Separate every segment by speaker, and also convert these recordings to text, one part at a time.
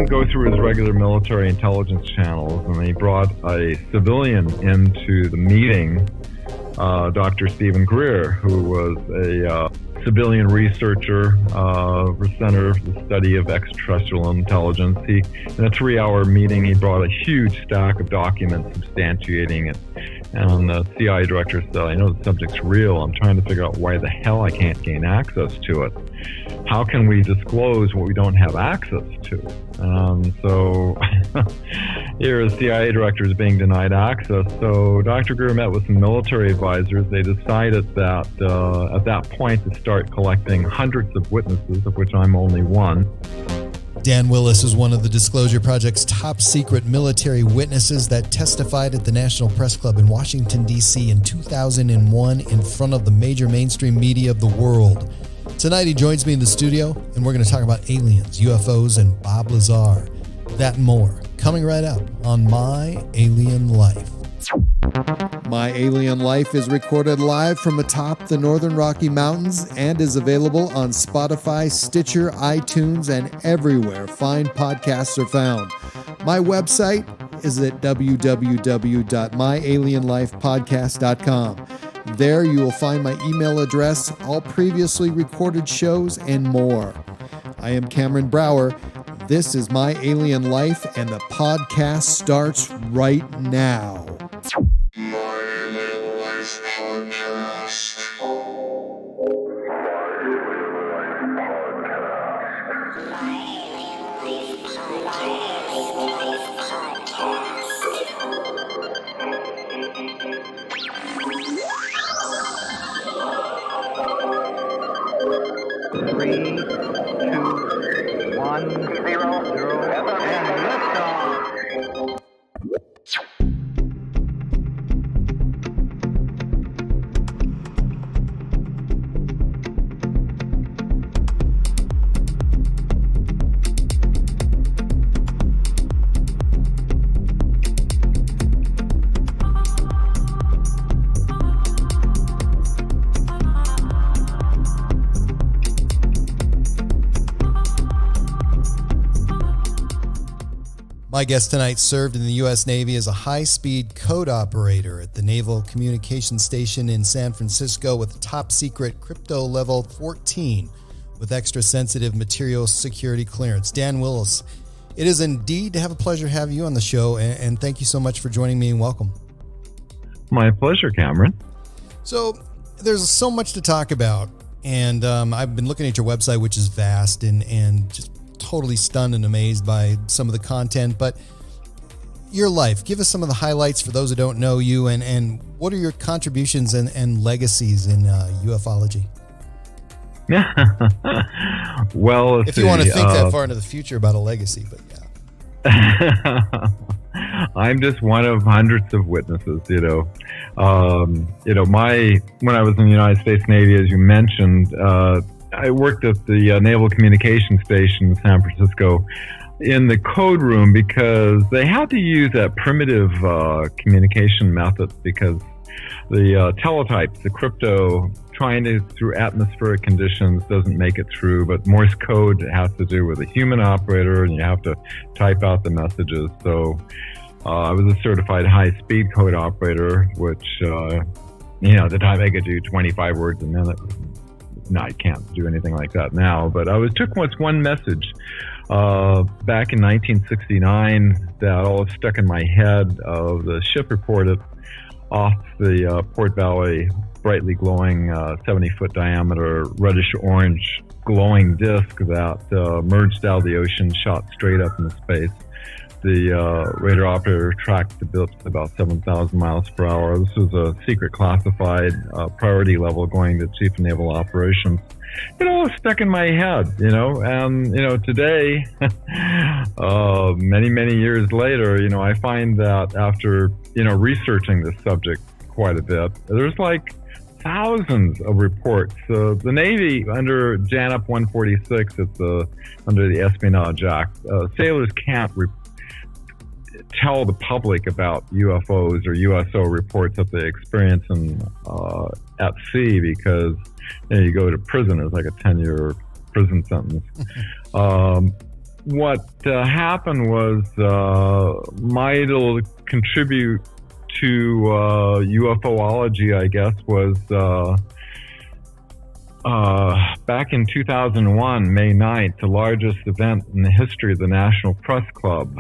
Speaker 1: didn't go through his regular military intelligence channels, and he brought a civilian into the meeting, Dr. Stephen Greer, who was a civilian researcher for Center for the Study of Extraterrestrial Intelligence. In a 3-hour meeting, he brought a huge stack of documents substantiating it. And the CIA director said, I know the subject's real. I'm trying to figure out why the hell I can't gain access to it. How can we disclose what we don't have access to? So here the CIA director is being denied access. So Dr. Greer met with some military advisors. They decided that at that point to start collecting hundreds of witnesses, of which I'm only one.
Speaker 2: Dan Willis is one of the Disclosure Project's top secret military witnesses that testified at the National Press Club in Washington, D.C. in 2001 in front of the major mainstream media of the world. Tonight he joins me in the studio, and we're going to talk about aliens, UFOs, and Bob Lazar. That and more, coming right up on My Alien Life. My Alien Life is recorded live from atop the Northern Rocky Mountains and is available on Spotify, Stitcher, iTunes, and everywhere fine podcasts are found. My website is at www.myalienlifepodcast.com. There you will find my email address, all previously recorded shows, and more. I am Cameron Brower. This is My Alien Life, and the podcast starts right now.
Speaker 3: My Alien Life Podcast.
Speaker 4: Three, two, 1, 0, 0, and liftoff.
Speaker 2: My guest tonight served in the U.S. Navy as a high-speed code operator at the Naval Communications Station in San Francisco with top-secret crypto level 14 with extra-sensitive material security clearance. Dan Willis, it is indeed to have a pleasure to have you on the show, and thank you so much for joining me, and welcome.
Speaker 1: My pleasure, Cameron.
Speaker 2: So there's so much to talk about, and I've been looking at your website, which is vast and just totally stunned and amazed by some of the content. But your life, give us some of the highlights for those who don't know you, and what are your contributions and legacies in ufology?
Speaker 1: Well,
Speaker 2: if you want to think that far into the future about a legacy, but yeah.
Speaker 1: I'm just one of hundreds of witnesses, when I was in the United States Navy, as you mentioned, I worked at the Naval Communications Station in San Francisco in the code room because they had to use that primitive communication method because the teletypes, the crypto, trying to through atmospheric conditions doesn't make it through, but Morse code has to do with a human operator and you have to type out the messages. So I was a certified high-speed code operator, which, at the time I could do 25 words a minute. No, I can't do anything like that now, but I took one message back in 1969 that all stuck in my head. The ship reported off the Port Valley brightly glowing 70-foot diameter reddish-orange glowing disc that merged out of the ocean, shot straight up into space. The radar operator tracked the blip at about 7,000 miles per hour. This was a secret classified priority level going to Chief of Naval Operations. It all stuck in my head, and, today, many, many years later, I find that after, researching this subject quite a bit, there's like thousands of reports. The Navy, under JANUP 146, under the Espionage Act, sailors can't tell the public about UFOs or USO reports that they experience at sea because you go to prison. It's like a 10-year prison sentence. what happened was my little contribute to UFOlogy, I guess, was back in 2001, May 9th, the largest event in the history of the National Press Club.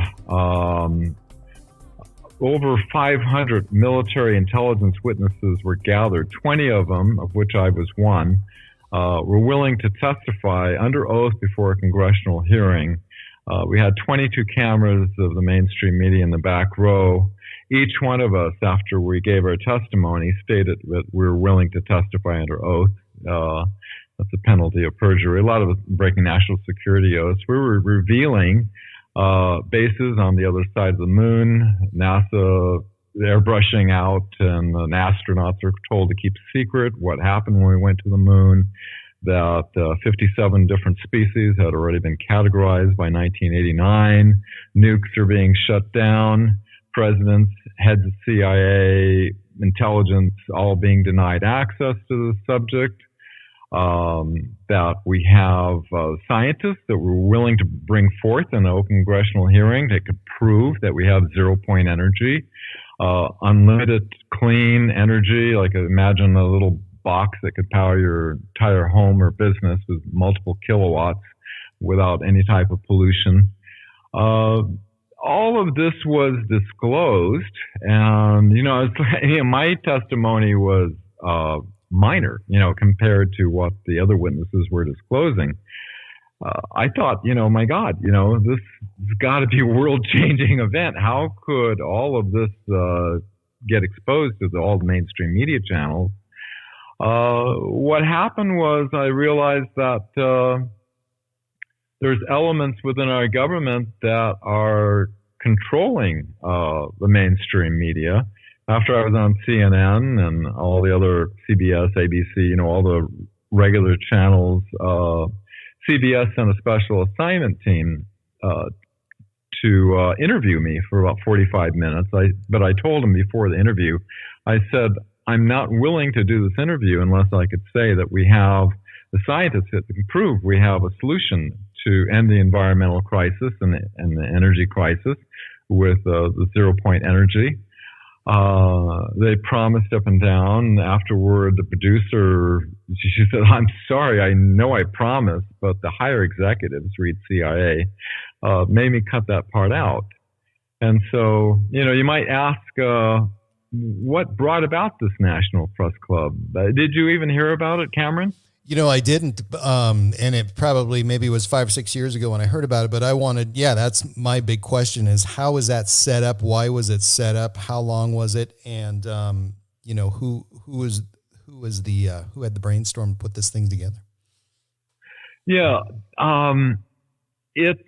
Speaker 1: Over 500 military intelligence witnesses were gathered, 20 of them, of which I was one, were willing to testify under oath before a congressional hearing. We had 22 cameras of the mainstream media in the back row. Each one of us, after we gave our testimony, stated that we were willing to testify under oath. That's a penalty of perjury. A lot of us breaking national security oaths. We were revealing bases on the other side of the moon. NASA airbrushing out, and the astronauts were told to keep secret what happened when we went to the moon. That 57 different species had already been categorized by 1989. Nukes are being shut down. Presidents, heads of CIA, intelligence, all being denied access to the subject. That we have scientists that were willing to bring forth in an open congressional hearing that could prove that we have 0-point energy, unlimited clean energy. Like imagine a little box that could power your entire home or business with multiple kilowatts without any type of pollution. All of this was disclosed, and my testimony was minor, compared to what the other witnesses were disclosing. I thought, my God, this has got to be a world-changing event. How could all of this get exposed to all the mainstream media channels? What happened was I realized that there's elements within our government that are controlling the mainstream media. After I was on CNN and all the other CBS, ABC, all the regular channels, CBS sent a special assignment team to interview me for about 45 minutes. But I told them before the interview, I said, I'm not willing to do this interview unless I could say that we have the scientists that can prove we have a solution to end the environmental crisis and the energy crisis with the 0-point energy. They promised up and down. Afterward, the producer, she said, I'm sorry, I know I promised, but the higher executives, read CIA, made me cut that part out. And so, you might ask, what brought about this National Press Club? Did you even hear about it, Cameron?
Speaker 2: I didn't, and it probably maybe was 5 or 6 years ago when I heard about it, but I wanted, that's my big question is how was that set up? Why was it set up? How long was it? And, who had the brainstorm to put this thing together?
Speaker 1: Yeah. It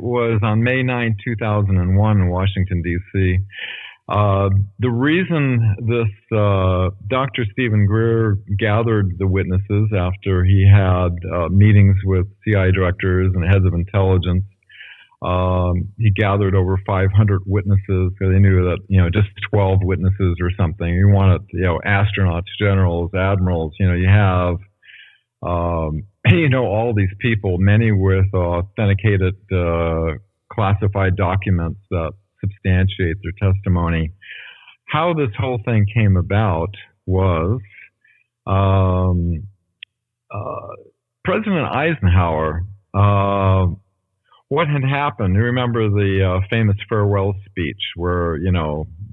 Speaker 1: was on May 9, 2001 in Washington, D.C. The reason this Dr. Stephen Greer gathered the witnesses after he had meetings with CIA directors and heads of intelligence, he gathered over 500 witnesses because they knew that, just 12 witnesses or something. You wanted, astronauts, generals, admirals, you have, all these people, many with authenticated classified documents that substantiate their testimony. How this whole thing came about was President Eisenhower, what had happened, you remember the famous farewell speech where,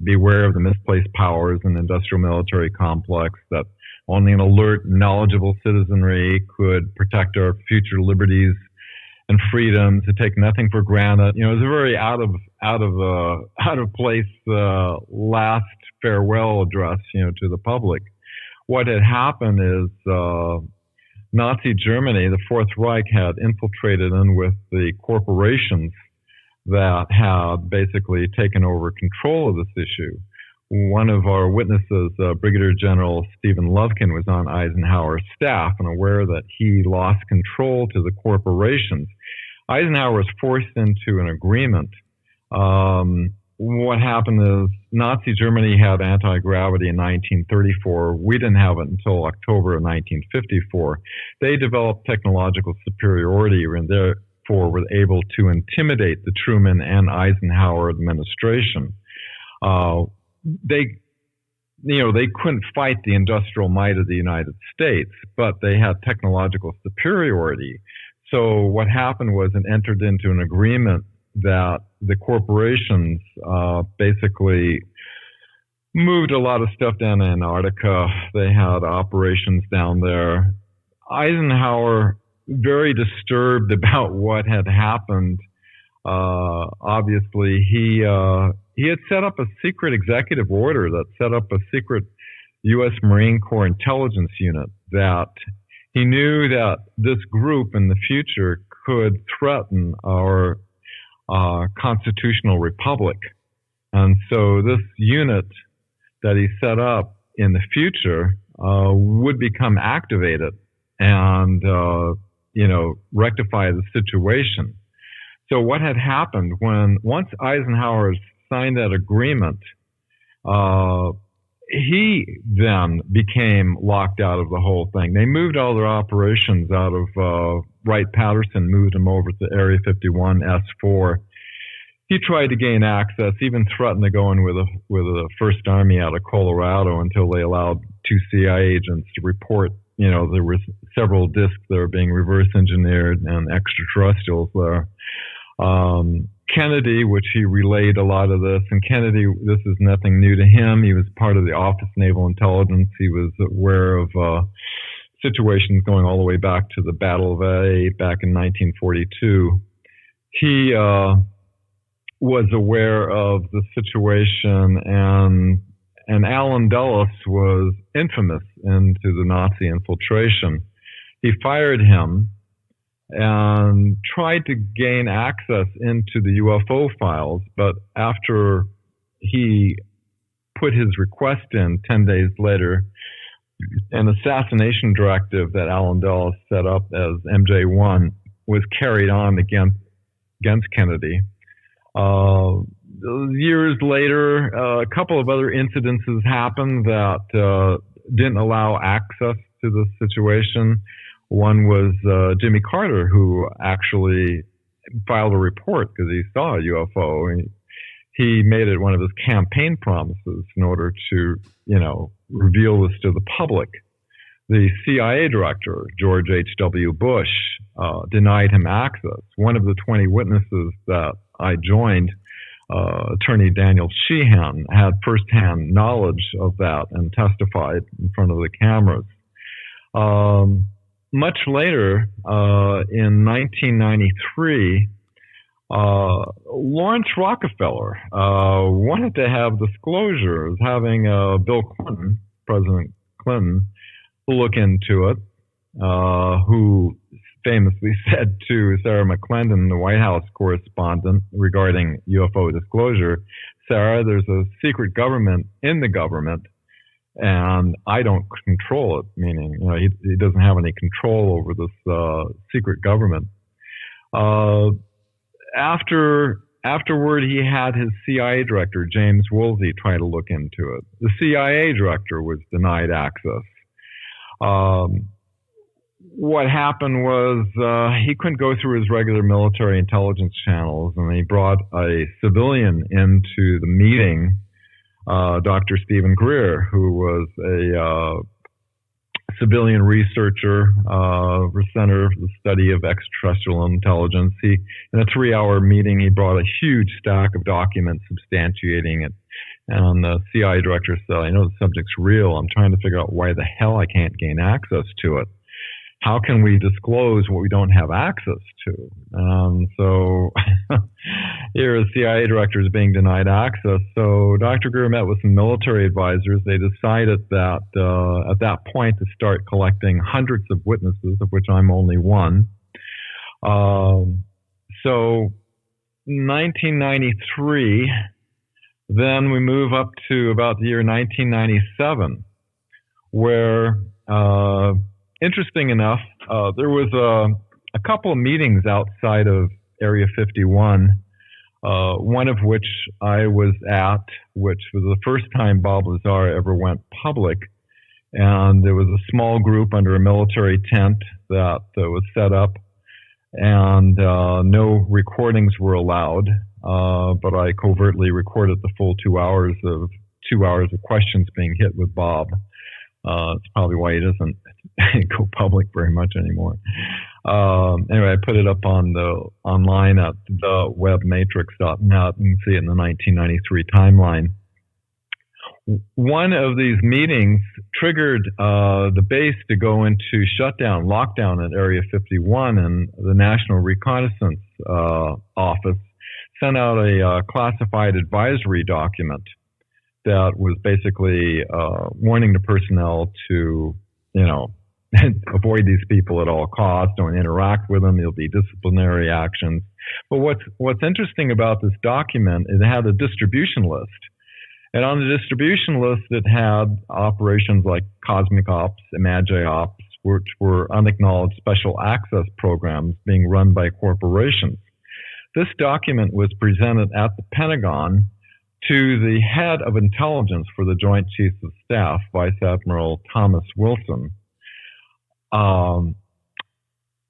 Speaker 1: beware of the misplaced powers in the industrial military complex, that only an alert, knowledgeable citizenry could protect our future liberties and freedom, to take nothing for granted. It was a very out of place last farewell address, to the public. What had happened is Nazi Germany, the Fourth Reich, had infiltrated in with the corporations that had basically taken over control of this issue. One of our witnesses, Brigadier General Stephen Lovkin, was on Eisenhower's staff and aware that he lost control to the corporations. Eisenhower was forced into an agreement what happened is Nazi Germany had anti-gravity in 1934. We didn't have it until October of 1954. They developed technological superiority and therefore were able to intimidate the Truman and Eisenhower administration. They couldn't fight the industrial might of the United States, but they had technological superiority. So what happened was it entered into an agreement that the corporations basically moved a lot of stuff down to Antarctica. They had operations down there. Eisenhower, very disturbed about what had happened. Obviously, he had set up a secret executive order that set up a secret U.S. Marine Corps intelligence unit that he knew that this group in the future could threaten our constitutional republic. And so this unit that he set up in the future would become activated and, rectify the situation. So what had happened once Eisenhower signed that agreement, he then became locked out of the whole thing. They moved all their operations out of Wright-Patterson, moved them over to Area 51, S4. He tried to gain access, even threatened to go in with a First Army out of Colorado until they allowed 2 CIA agents to report. There were several disks that were being reverse engineered and extraterrestrials there. Kennedy, which he relayed a lot of this, and Kennedy, this is nothing new to him. He was part of the Office of Naval Intelligence. He was aware of situations going all the way back to the Battle of A back in 1942. He was aware of the situation, and Alan Dulles was infamous into the Nazi infiltration. He fired him and tried to gain access into the UFO files, but after he put his request in 10 days later, an assassination directive that Alan Dulles set up as MJ1 was carried on against Kennedy. Years later, a couple of other incidences happened that didn't allow access to the situation. One was Jimmy Carter, who actually filed a report because he saw a UFO. He made it one of his campaign promises in order to, reveal this to the public. The CIA director, George H.W. Bush, denied him access. One of the 20 witnesses that I joined, attorney Daniel Sheehan, had firsthand knowledge of that and testified in front of the cameras. Much later, in 1993, Lawrence Rockefeller wanted to have disclosures, having Bill Clinton, President Clinton, look into it, who famously said to Sarah McClendon, the White House correspondent, regarding UFO disclosure, Sarah, there's a secret government in the government, and I don't control it, meaning he doesn't have any control over this secret government. Afterward, he had his CIA director, James Woolsey, try to look into it. The CIA director was denied access. What happened was he couldn't go through his regular military intelligence channels, and he brought a civilian into the meeting, Dr. Stephen Greer, who was a civilian researcher, Center for the Study of Extraterrestrial Intelligence. In a 3-hour meeting, he brought a huge stack of documents substantiating it. And the CIA director said, I know the subject's real. I'm trying to figure out why the hell I can't gain access to it. How can we disclose what we don't have access to? So here, the CIA director is being denied access. So Dr. Greer met with some military advisors. They decided that at that point to start collecting hundreds of witnesses, of which I'm only one. So 1993, then we move up to about the year 1997, where interesting enough, there was a couple of meetings outside of Area 51 one of which I was at, which was the first time Bob Lazar ever went public. And there was a small group under a military tent that was set up, and no recordings were allowed. But I covertly recorded the full 2 hours of questions being hit with Bob. It's probably why he doesn't go public very much anymore. Anyway, I put it up online at thewebmatrix.net. You can see it in the 1993 timeline. One of these meetings triggered the base to go into lockdown at Area 51, and the National Reconnaissance Office sent out a classified advisory document that was basically warning the personnel to, avoid these people at all costs, don't interact with them, there'll be disciplinary actions. But what's interesting about this document is it had a distribution list. And on the distribution list, it had operations like Cosmic Ops, Imagi Ops, which were unacknowledged special access programs being run by corporations. This document was presented at the Pentagon to the head of intelligence for the Joint Chiefs of Staff, Vice Admiral Thomas Wilson.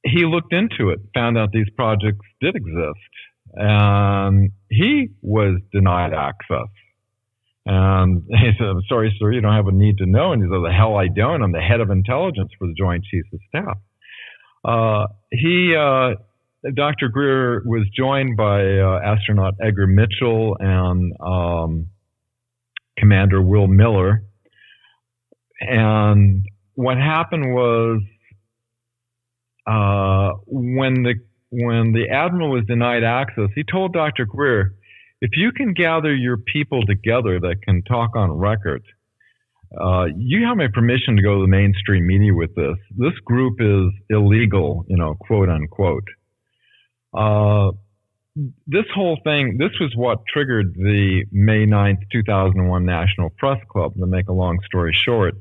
Speaker 1: He looked into it, found out these projects did exist, and he was denied access. And he said, "I'm sorry, sir, you don't have a need to know." And he said, "The hell I don't. I'm the head of intelligence for the Joint Chiefs of Staff." Dr. Greer was joined by astronaut Edgar Mitchell and Commander Will Miller. And what happened was when the admiral was denied access, he told Dr. Greer, "If you can gather your people together that can talk on record, you have my permission to go to the mainstream media with this. This group is illegal, quote unquote." This whole thing, this was what triggered the May 9th, 2001 National Press Club, to make a long story short.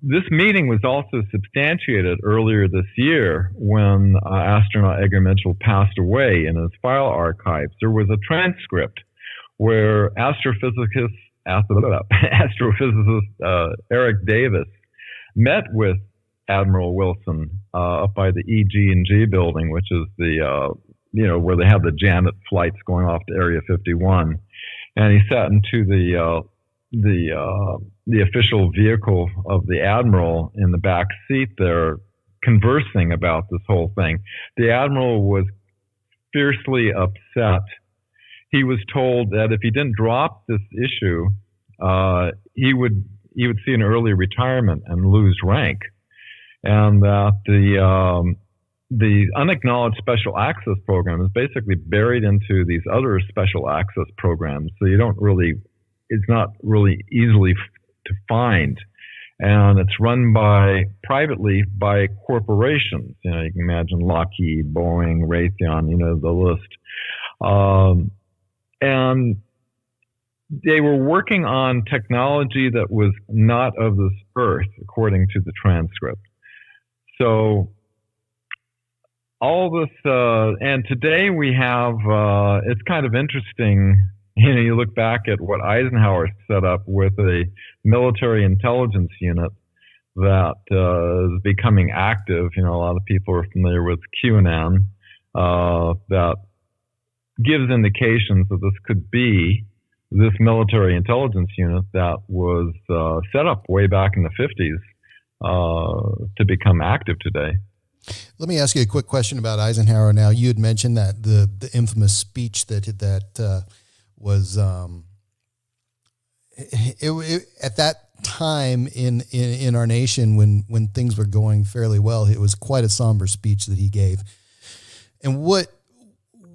Speaker 1: This meeting was also substantiated earlier this year when astronaut Edgar Mitchell passed away. In his file archives, there was a transcript where astrophysicist Eric Davis met with Admiral Wilson up by the EG&G building, which is the where they have the Janet flights going off to Area 51, and he sat into the official vehicle of the admiral in the back seat there, conversing about this whole thing. The admiral was fiercely upset. He was told that if he didn't drop this issue, he would see an early retirement and lose rank, and that the unacknowledged special access program is basically buried into these other special access programs, so it's not really easily to find, and it's run privately by corporations. You can imagine Lockheed, Boeing, Raytheon, the list. And they were working on technology that was not of this earth, according to the transcript. So all this, and today we have, it's kind of interesting. You look back at what Eisenhower set up with a military intelligence unit that is becoming active. A lot of people are familiar with QAnon, that gives indications that this could be this military intelligence unit that was set up way back in the 50s to become active today.
Speaker 2: Let me ask you a quick question about Eisenhower. Now, you had mentioned that the infamous speech that was at that time in our nation when things were going fairly well, it was quite a somber speech that he gave. And what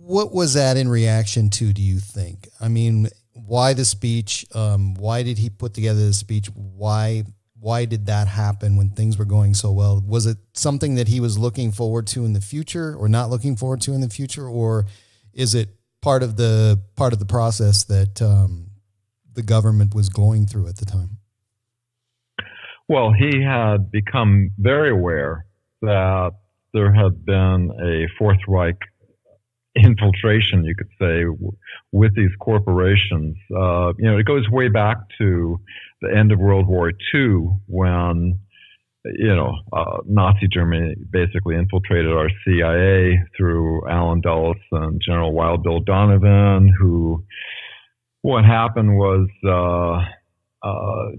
Speaker 2: was that in reaction to, do you think? I mean, why the speech? Why did he put together the speech? Why did that happen when things were going so well? Was it something that he was looking forward to in the future, or not looking forward to in the future, or is it part of the process that the government was going through at the time?
Speaker 1: Well, he had become very aware that there had been a Fourth Reich infiltration, you could say, with these corporations. It goes way back to the end of World War II when, Nazi Germany basically infiltrated our CIA through Allen Dulles and General Wild Bill Donovan, what happened was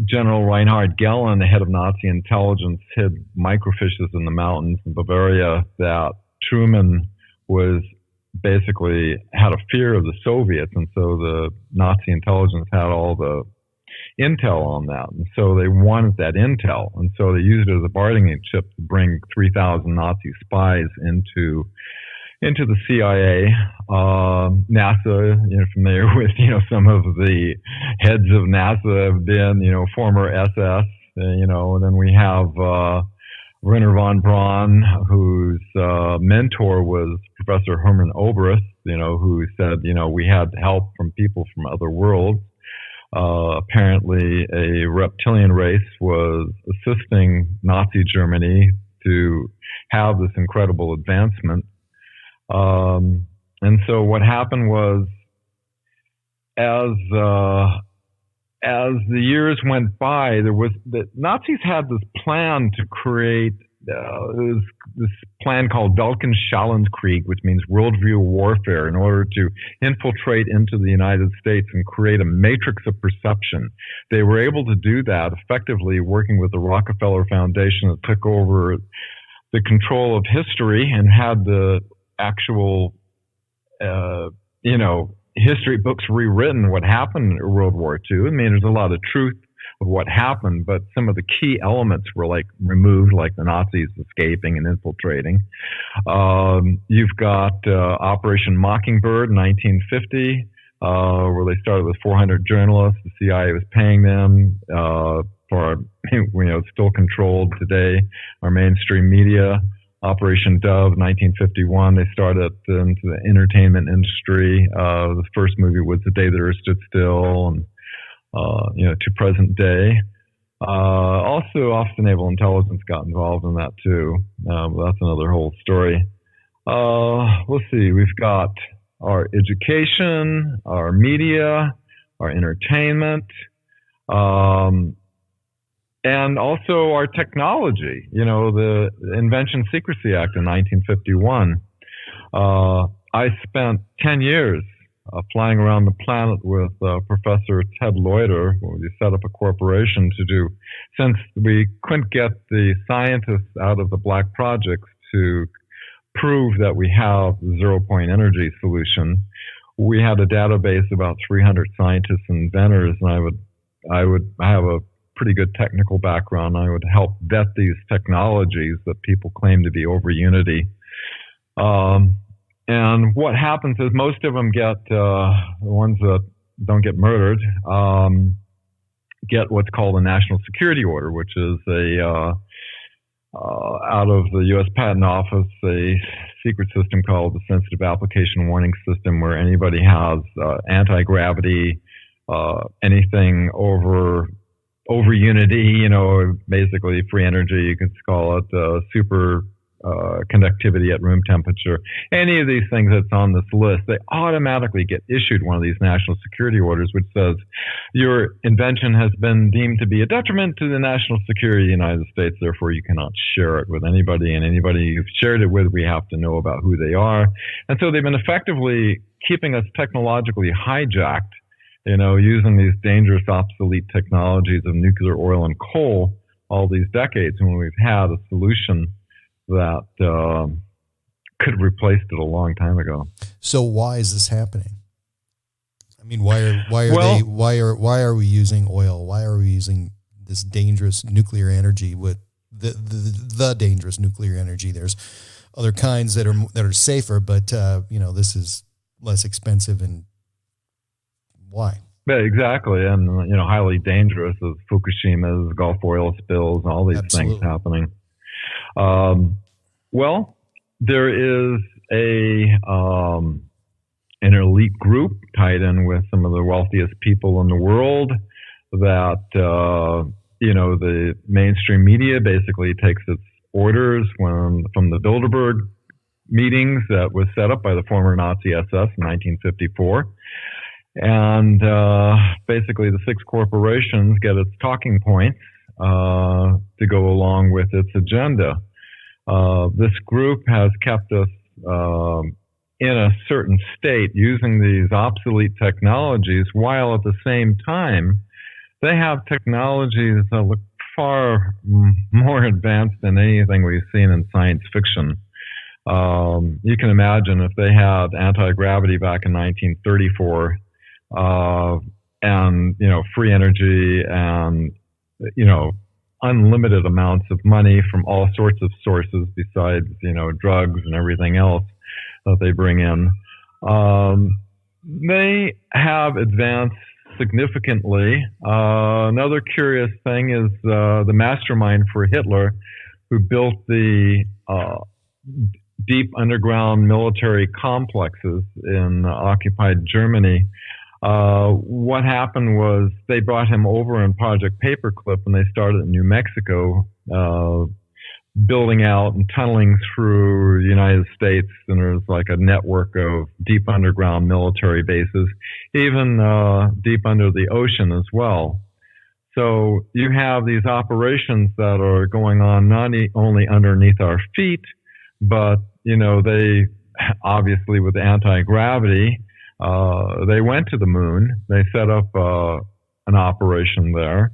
Speaker 1: General Reinhard Gehlen, the head of Nazi intelligence, hid microfishes in the mountains in Bavaria that Truman was basically had a fear of the Soviets, and so the Nazi intelligence had all the intel on that, and so they wanted that intel, and so they used it as a bargaining chip to bring 3,000 Nazi spies into the CIA. NASA, familiar with, some of the heads of NASA have been, former SS, and then we have Werner von Braun, whose mentor was Professor Hermann Oberth, who said, we had help from people from other worlds. Apparently a reptilian race was assisting Nazi Germany to have this incredible advancement. And so what happened was, as the years went by, the Nazis had this plan to create this plan called Weltanschauungskrieg, which means worldview warfare, in order to infiltrate into the United States and create a matrix of perception. They were able to do that effectively working with the Rockefeller Foundation that took over the control of history and had the actual, history books rewritten what happened in World War II. I mean, there's a lot of truth of what happened, but some of the key elements were removed, like the Nazis escaping and infiltrating. You've got Operation Mockingbird in 1950, where they started with 400 journalists. The CIA was paying them for, still controlled today, our mainstream media. Operation Dove, 1951, they started into the entertainment industry. The first movie was The Day the Earth Stood Still, and to present day. Also, Office of Naval Intelligence got involved in that too. But that's another whole story. Let's see, we've got our education, our media, our entertainment, and also our technology. The Invention Secrecy Act in 1951. I spent 10 years flying around the planet with Professor Ted Loiter. We set up a corporation to do, since we couldn't get the scientists out of the black projects to prove that we have the zero-point energy solution, we had a database of about 300 scientists and inventors, and I have a pretty good technical background. I would help vet these technologies that people claim to be over unity. And what happens is most of them get, the ones that don't get murdered, get what's called a national security order, which is out of the U.S. Patent Office, a secret system called the Sensitive Application Warning System, where anybody has anti-gravity, anything over unity, basically free energy, you could call it, super conductivity at room temperature. Any of these things that's on this list, they automatically get issued one of these national security orders, which says your invention has been deemed to be a detriment to the national security of the United States, therefore you cannot share it with anybody, and anybody you've shared it with, we have to know about who they are. And so they've been effectively keeping us technologically hijacked, using these dangerous, obsolete technologies of nuclear, oil, and coal all these decades, when we've had a solution that could have replaced it a long time ago.
Speaker 2: So why is this happening? I mean, why are we using oil? Why are we using this dangerous nuclear energy with the dangerous nuclear energy? There's other kinds that are safer, but this is less expensive, and why?
Speaker 1: Yeah, exactly, and highly dangerous as Fukushima's, Gulf oil spills, and all these things happening. Well, there is an elite group tied in with some of the wealthiest people in the world that, the mainstream media basically takes its orders from the Bilderberg meetings that was set up by the former Nazi SS in 1954. And basically, the six corporations get its talking points to go along with its agenda. This group has kept us in a certain state using these obsolete technologies, while at the same time, they have technologies that look far more advanced than anything we've seen in science fiction. You can imagine if they had anti-gravity back in 1934, and, free energy and, unlimited amounts of money from all sorts of sources besides, drugs and everything else that they bring in. They have advanced significantly. Another curious thing is the mastermind for Hitler, who built the deep underground military complexes in occupied Germany. What happened was they brought him over in Project Paperclip, and they started in New Mexico, building out and tunneling through the United States, and there's like a network of deep underground military bases, even deep under the ocean as well. So you have these operations that are going on not only underneath our feet, but, they obviously with anti-gravity, they went to the moon. They set up an operation there.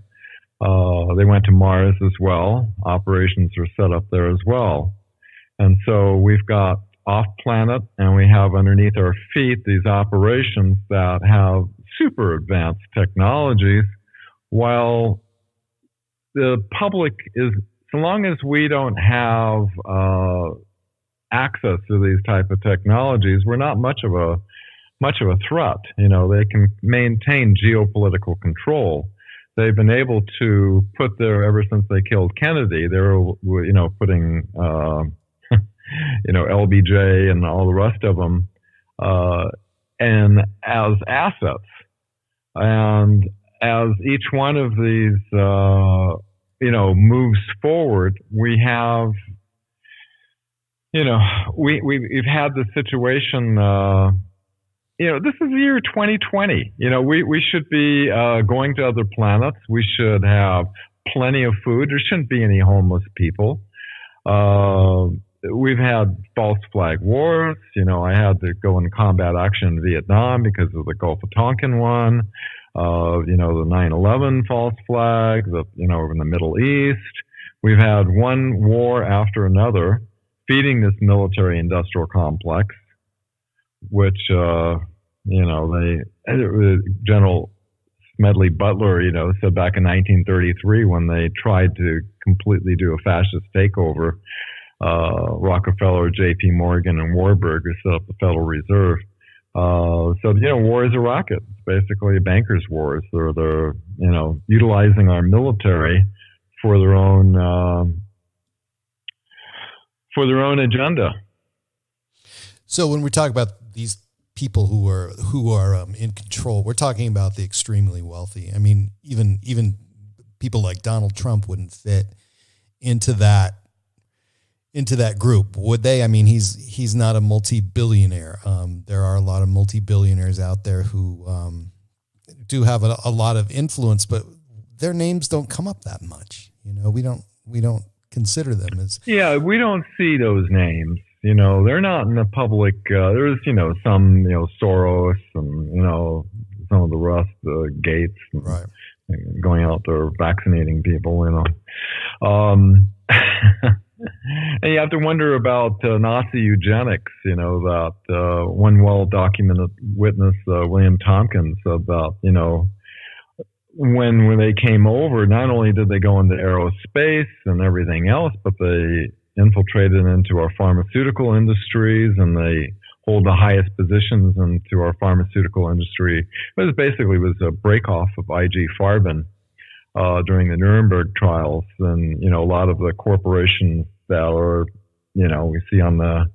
Speaker 1: They went to Mars as well. Operations are set up there as well. And so we've got off-planet, and we have underneath our feet these operations that have super advanced technologies, while the public is, so long as we don't have access to these type of technologies, we're not much of a threat. They can maintain geopolitical control. They've been able to put there, ever since they killed Kennedy, they're, putting, LBJ and all the rest of them, and as assets. And as each one of these, moves forward, we have, we've had the situation, this is the year 2020. We should be going to other planets. We should have plenty of food. There shouldn't be any homeless people. We've had false flag wars. I had to go in combat action in Vietnam because of the Gulf of Tonkin one. The 9/11 false flag, in the Middle East. We've had one war after another feeding this military industrial complex, which, General Smedley Butler, said back in 1933 when they tried to completely do a fascist takeover, Rockefeller, J.P. Morgan, and Warburg set up the Federal Reserve. War is a racket. It's basically a banker's war. They're utilizing our military for their own agenda.
Speaker 2: So when we talk about these people who are in control, we're talking about the extremely wealthy. I mean, even people like Donald Trump wouldn't fit into that group, would they? I mean, he's not a multi-billionaire. There are a lot of multi-billionaires out there who do have a lot of influence, but their names don't come up that much. We don't consider them as. Yeah,
Speaker 1: we don't see those names. They're not in the public. There's, some, Soros and, some of the rest, Gates, and,
Speaker 2: right,
Speaker 1: going out there vaccinating people, And you have to wonder about Nazi eugenics, that one well-documented witness, William Tompkins, about, when they came over, not only did they go into aerospace and everything else, but they infiltrated into our pharmaceutical industries, and they hold the highest positions into our pharmaceutical industry. It was a break-off of I.G. Farben during the Nuremberg trials, and a lot of the corporations that are, we see on our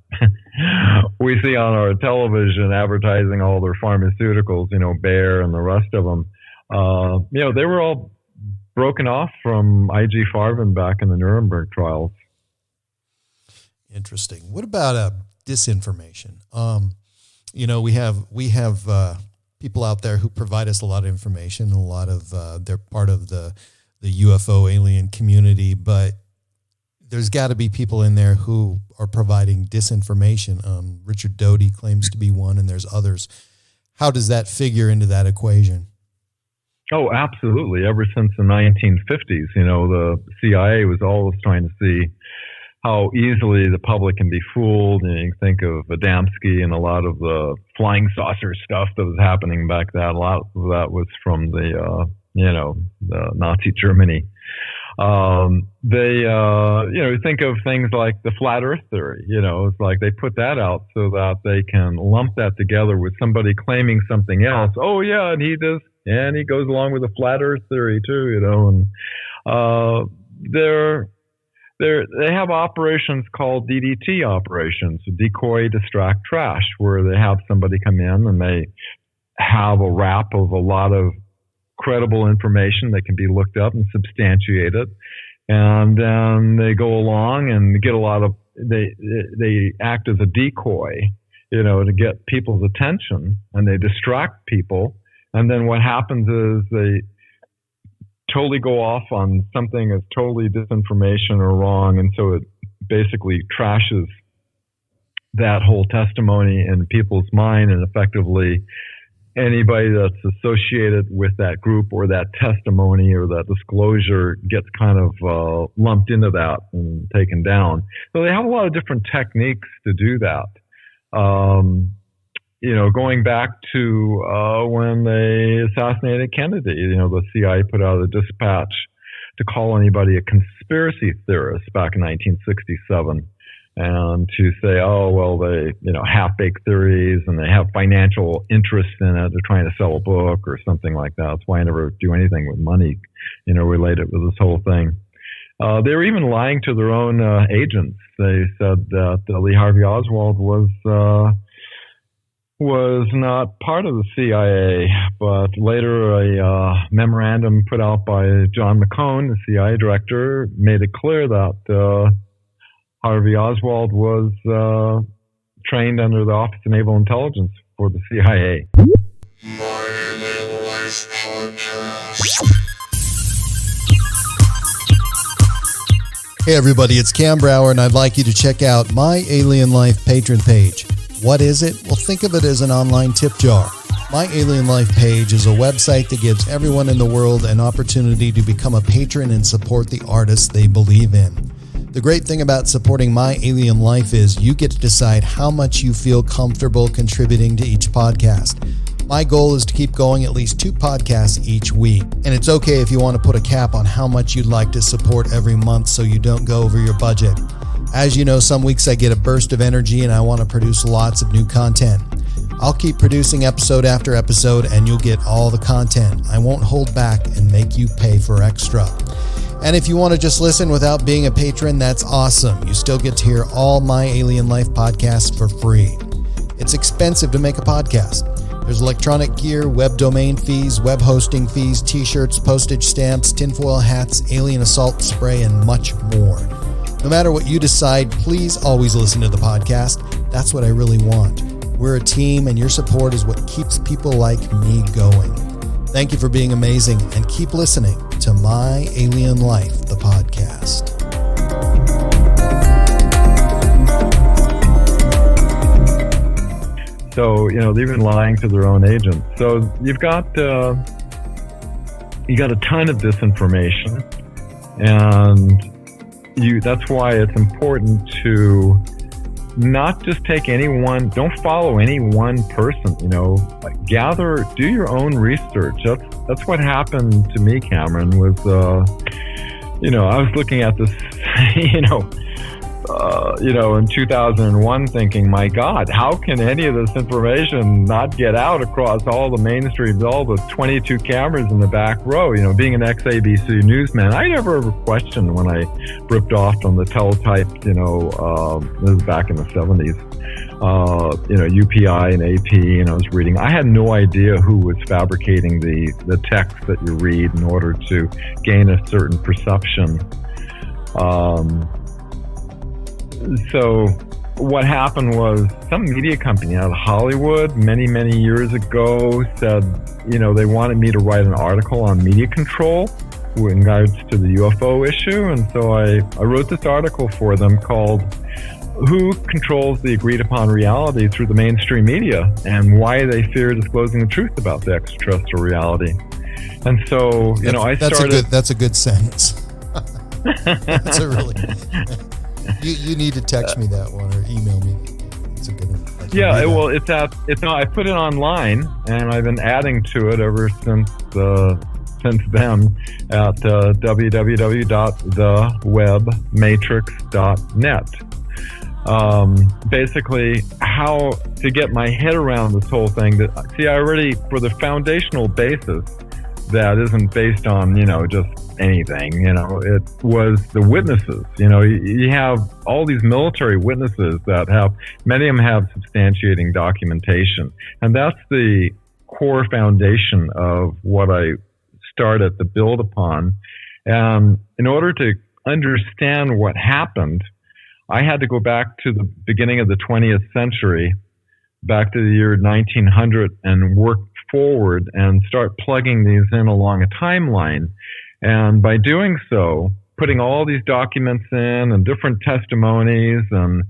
Speaker 1: television advertising all their pharmaceuticals, Bayer and the rest of them. They were all broken off from I.G. Farben back in the Nuremberg trials.
Speaker 2: Interesting. What about disinformation. We have people out there who provide us a lot of information, a lot of they're part of the UFO alien community, but there's got to be people in there who are providing disinformation. Richard Doty claims to be one, and there's others. How does that figure into that equation?
Speaker 1: Oh, absolutely. Ever since the 1950s, the CIA was always trying to see how easily the public can be fooled. And you think of Adamski and a lot of the flying saucer stuff that was happening back then. A lot of that was from the Nazi Germany. They think of things like the flat earth theory, it's like they put that out so that they can lump that together with somebody claiming something else. Oh yeah, and he does, and he goes along with the flat earth theory too, and they have operations called DDT operations, decoy, distract, trash, where they have somebody come in and they have a wrap of a lot of credible information that can be looked up and substantiated, and then they go along and get they act as a decoy, to get people's attention, and they distract people, and then what happens is they totally go off on something that's totally disinformation or wrong, and so it basically trashes that whole testimony in people's mind, and effectively anybody that's associated with that group or that testimony or that disclosure gets kind of lumped into that and taken down. So they have a lot of different techniques to do that. Going back to when they assassinated Kennedy, the CIA put out a dispatch to call anybody a conspiracy theorist back in 1967. And to say, oh, well, they, half-baked theories and they have financial interest in it. They're trying to sell a book or something like that. That's why I never do anything with money, related with this whole thing. They were even lying to their own agents. They said that Lee Harvey Oswald was not part of the CIA, but later a memorandum put out by John McCone, the CIA director, made it clear that Harvey Oswald was trained under the Office of Naval Intelligence for the CIA.
Speaker 3: My Alien Life Podcast.
Speaker 2: Hey everybody, it's Cam Brower, and I'd like you to check out My Alien Life patron page. What is it? Well, think of it as an online tip jar. My Alien Life page is a website that gives everyone in the world an opportunity to become a patron and support the artists they believe in. The great thing about supporting My Alien Life is you get to decide how much you feel comfortable contributing to each podcast. My goal is to keep going at least 2 podcasts each week. And it's okay if you want to put a cap on how much you'd like to support every month so you don't go over your budget. As you know, some weeks I get a burst of energy and I want to produce lots of new content. I'll keep producing episode after episode and you'll get all the content. I won't hold back and make you pay for extra. And if you want to just listen without being a patron, that's awesome. You still get to hear all My Alien Life podcasts for free. It's expensive to make a podcast. There's electronic gear, web domain fees, web hosting fees, t-shirts, postage stamps, tinfoil hats, alien assault spray, and much more. No matter what you decide, please always listen to the podcast. That's what I really want. We're a team, and your support is what keeps people like me going. Thank you for being amazing, and keep listening to My Alien Life, the podcast.
Speaker 1: So, they've been lying to their own agents. So you've got a ton of disinformation, and that's why it's important to not just take don't follow any one person, do your own research. That's what happened to me, Cameron, was, I was looking at this, in 2001 thinking, my God, how can any of this information not get out across all the mainstreams, all the 22 cameras in the back row? Being an ex-ABC newsman, I never ever questioned when I ripped off on the teletype, this was back in the 70s, UPI and AP, and I was reading. I had no idea who was fabricating the text that you read in order to gain a certain perception. So what happened was some media company out of Hollywood many, many years ago said, they wanted me to write an article on media control in regards to the UFO issue. And so I wrote this article for them called Who Controls the Agreed Upon Reality Through the Mainstream Media and Why They Fear Disclosing the Truth About the Extraterrestrial Reality. And so, I started...
Speaker 2: That's a good sentence. That's a really... You need to text me that one or email me. It's a good one.
Speaker 1: Yeah, I put it online, and I've been adding to it ever since then at www.thewebmatrix.net. Basically, how to get my head around this whole thing. I already, for the foundational basis, that isn't based on, just anything, it was the witnesses. You have all these military witnesses that many of them have substantiating documentation. And that's the core foundation of what I started to build upon. And in order to understand what happened, I had to go back to the beginning of the 20th century, back to the year 1900, and work forward and start plugging these in along a timeline. And by doing so, putting all these documents in and different testimonies, and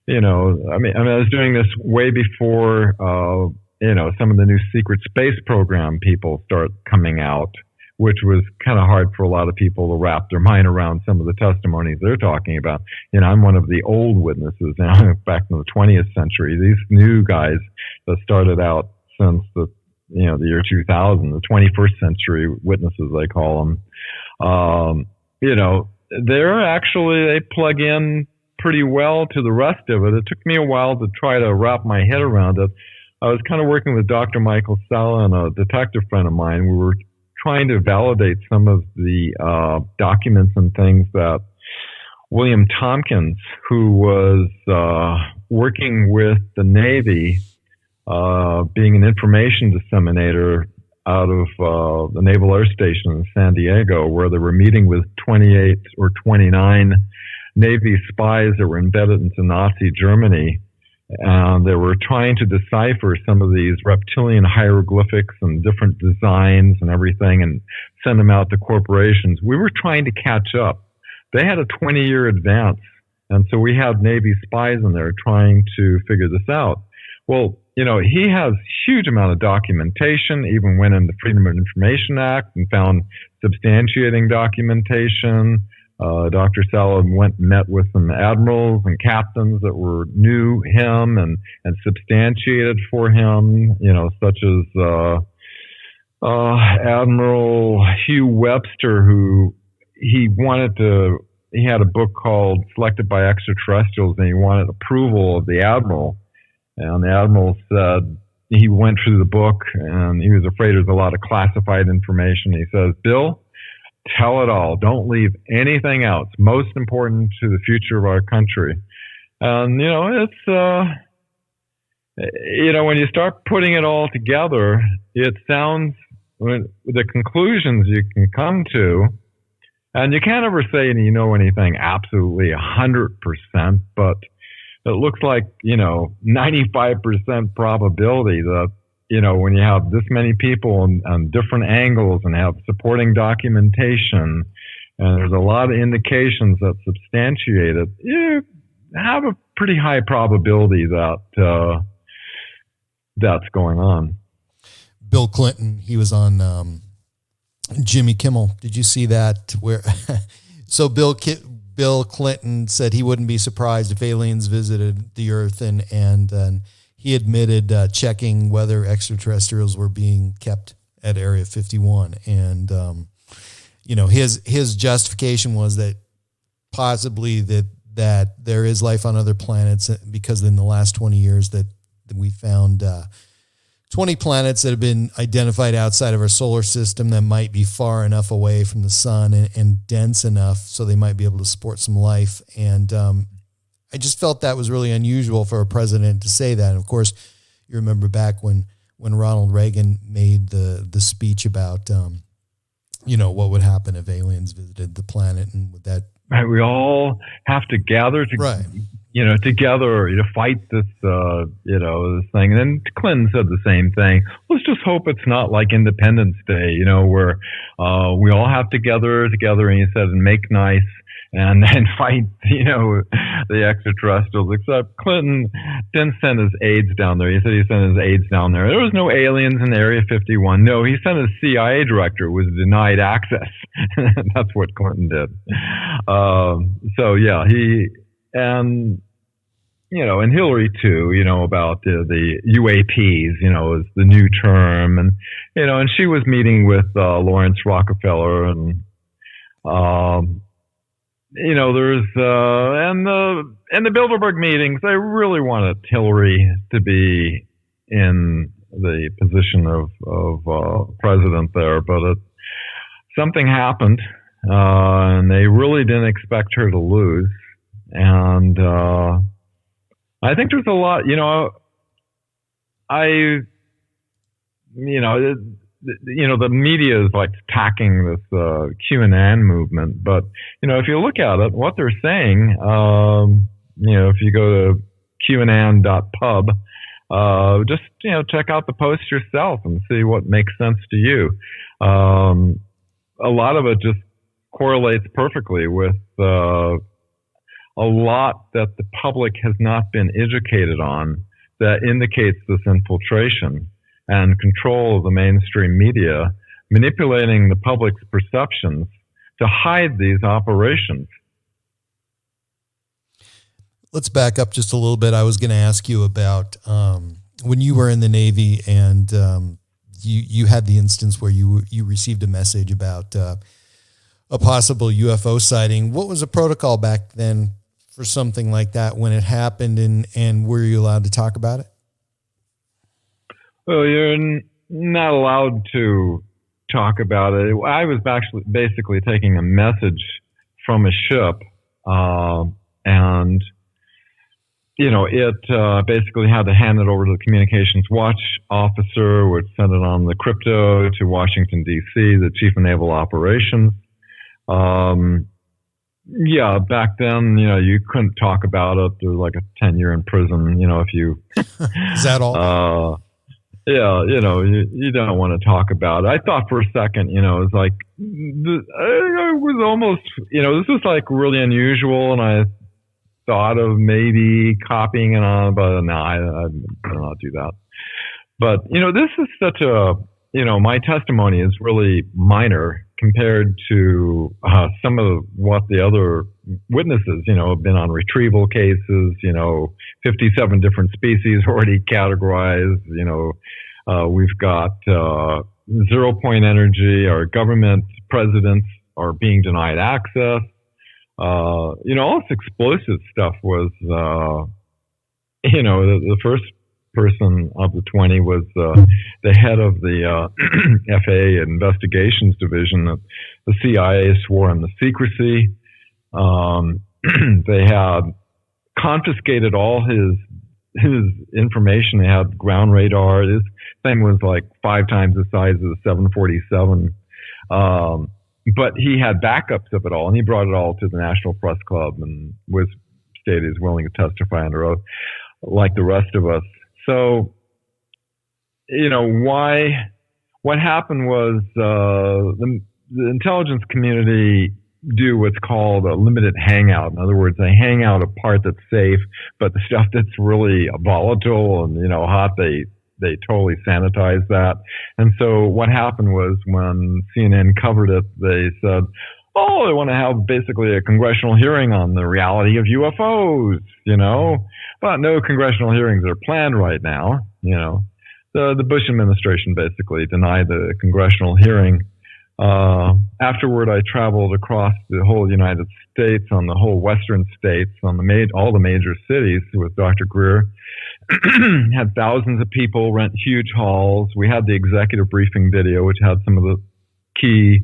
Speaker 1: I was doing this way before some of the new secret space program people start coming out, which was kind of hard for a lot of people to wrap their mind around some of the testimonies they're talking about. I'm one of the old witnesses now, back in the 20th century. These new guys that started out since the year 2000, the 21st century witnesses, they call them. They plug in pretty well to the rest of it. It took me a while to try to wrap my head around it. I was kind of working with Dr. Michael Sella and a detective friend of mine. We were trying to validate some of the documents and things that William Tompkins, who was working with the Navy, being an information disseminator out of the Naval Air Station in San Diego, where they were meeting with 28 or 29 Navy spies that were embedded into Nazi Germany. And they were trying to decipher some of these reptilian hieroglyphics and different designs and everything and send them out to corporations. We were trying to catch up. They had a 20-year advance. And so we had Navy spies in there trying to figure this out. Well, he has huge amount of documentation, even went in the Freedom of Information Act and found substantiating documentation. Dr. Sala went and met with some admirals and captains that knew him and substantiated for him, such as Admiral Hugh Webster, who he had a book called Selected by Extraterrestrials, and he wanted approval of the admiral. And the admiral said, he went through the book and he was afraid there's a lot of classified information. He says, Bill, tell it all. Don't leave anything out. It's most important to the future of our country. And, it's, when you start putting it all together, it sounds, the conclusions you can come to, and you can't ever say you know anything absolutely 100%, but it looks like, 95% probability that, when you have this many people on different angles and have supporting documentation, and there's a lot of indications that substantiate it, you have a pretty high probability that that's going on.
Speaker 2: Bill Clinton, he was on Jimmy Kimmel. Did you see that? So Bill Clinton said he wouldn't be surprised if aliens visited the Earth, and he admitted checking whether extraterrestrials were being kept at Area 51. And, his justification was that possibly that there is life on other planets, because in the last 20 years that we found 20 planets that have been identified outside of our solar system that might be far enough away from the sun and dense enough so they might be able to support some life. And I just felt that was really unusual for a president to say that. And of course, you remember back when Ronald Reagan made the speech about, what would happen if aliens visited the planet, and would that...
Speaker 1: Right, we all have to gather together.
Speaker 2: Right.
Speaker 1: together to fight this, this thing. And then Clinton said the same thing. Let's just hope it's not like Independence Day, where we all have to gather together, and he said, and make nice, and then fight, the extraterrestrials. Except Clinton didn't send his aides down there. He said he sent his aides down there. There was no aliens in Area 51. No, he sent his CIA director who was denied access. That's what Clinton did. And Hillary too, about the UAPs, is the new term, and she was meeting with Lawrence Rockefeller, and there's and the Bilderberg meetings. I really wanted Hillary to be in the position of president there, but something happened, and they really didn't expect her to lose. And I think there's a lot, the media is like attacking this QAnon movement, but if you look at it, what they're saying, if you go to QAnon.pub, just check out the post yourself and see what makes sense to you. A lot of it just correlates perfectly with a lot that the public has not been educated on that indicates this infiltration and control of the mainstream media, manipulating the public's perceptions to hide these operations.
Speaker 2: Let's back up just a little bit. I was going to ask you about when you were in the Navy, and you had the instance where you received a message about a possible UFO sighting. What was the protocol back then for something like that when it happened, and were you allowed to talk about it?
Speaker 1: Well, you're not allowed to talk about it. I was actually basically taking a message from a ship, and it basically had to hand it over to the communications watch officer, which sent it on the crypto to Washington, D.C., the chief of naval operations. Yeah, back then, you couldn't talk about it. There was like a 10-year in prison, if you...
Speaker 2: Is that all?
Speaker 1: Yeah, you don't want to talk about it. I thought for a second, it was like, it was almost, this was like really unusual, and I thought of maybe copying it on, but no, I better not do that. But, this is such a, my testimony is really minor compared to some of what the other witnesses, have been on retrieval cases, 57 different species already categorized, we've got 0-point energy, our government presidents are being denied access. All this explosive stuff was, the first person of the 20 was the head of the FAA investigations division. The CIA swore on the secrecy. They had confiscated all his information. They had ground radar. This thing was like 5 times the size of the 747. But he had backups of it all, and he brought it all to the National Press Club and was stated as willing to testify under oath, like the rest of us. So, what happened was the intelligence community do what's called a limited hangout. In other words, they hang out a part that's safe, but the stuff that's really volatile and, hot, they totally sanitize that. And so what happened was when CNN covered it, they said, they want to have basically a congressional hearing on the reality of UFOs, but no congressional hearings are planned right now. The Bush administration basically denied the congressional hearing. Afterward, I traveled across the whole United States, on the whole western states, on all the major cities with Dr. Greer. Had thousands of people rent huge halls. We had the executive briefing video, which had some of the key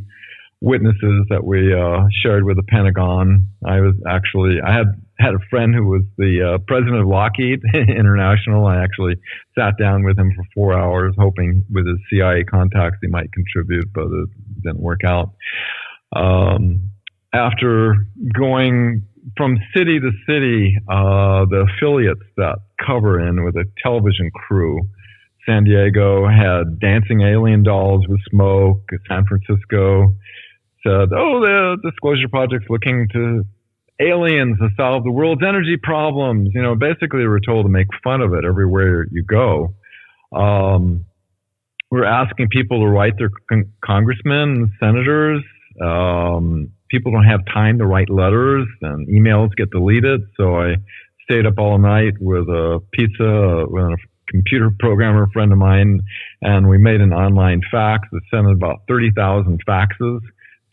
Speaker 1: witnesses that we shared with the Pentagon. I had a friend who was the president of Lockheed International. I actually sat down with him for 4 hours, hoping with his CIA contacts he might contribute, but it didn't work out. After going from city to city, the affiliates that cover in with a television crew. San Diego had dancing alien dolls with smoke. San Francisco said, "Oh, the Disclosure Project's looking to aliens to solve the world's energy problems." Basically, we're told to make fun of it everywhere you go. We're asking people to write their congressmen, senators. People don't have time to write letters, and emails get deleted. So I stayed up all night with a pizza with a computer programmer friend of mine, and we made an online fax that sent about 30,000 faxes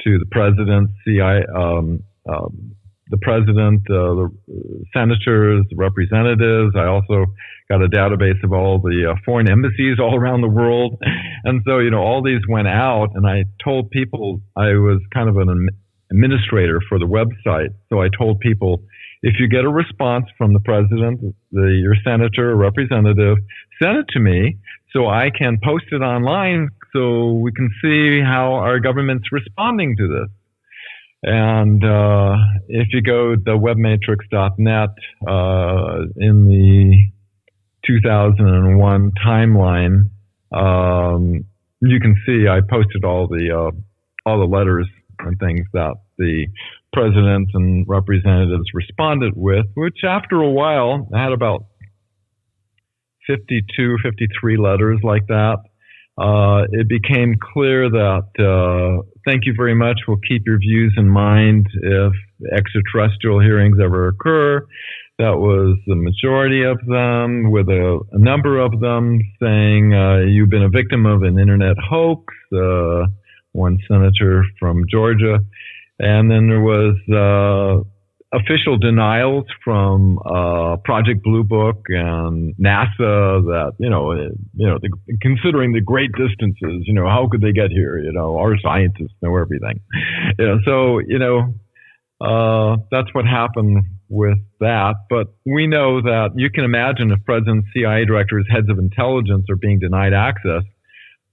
Speaker 1: to the president, the president, the senators, the representatives. I also got a database of all the foreign embassies all around the world. And so, all these went out, and I told people I was kind of an administrator for the website. So I told people, if you get a response from the president, your senator or representative, send it to me so I can post it online so we can see how our government's responding to this. And if you go to webmatrix.net in the 2001 timeline, you can see I posted all the letters and things that the president and representatives responded with, which after a while, I had about 52, 53 letters like that. It became clear that, thank you very much, we'll keep your views in mind if extraterrestrial hearings ever occur. That was the majority of them, with a number of them saying, you've been a victim of an internet hoax, one senator from Georgia. And then there was official denials from Project Blue Book and NASA that, considering the great distances, how could they get here? Our scientists know everything. That's what happened with that. But we know that you can imagine if presidents, CIA directors, heads of intelligence are being denied access,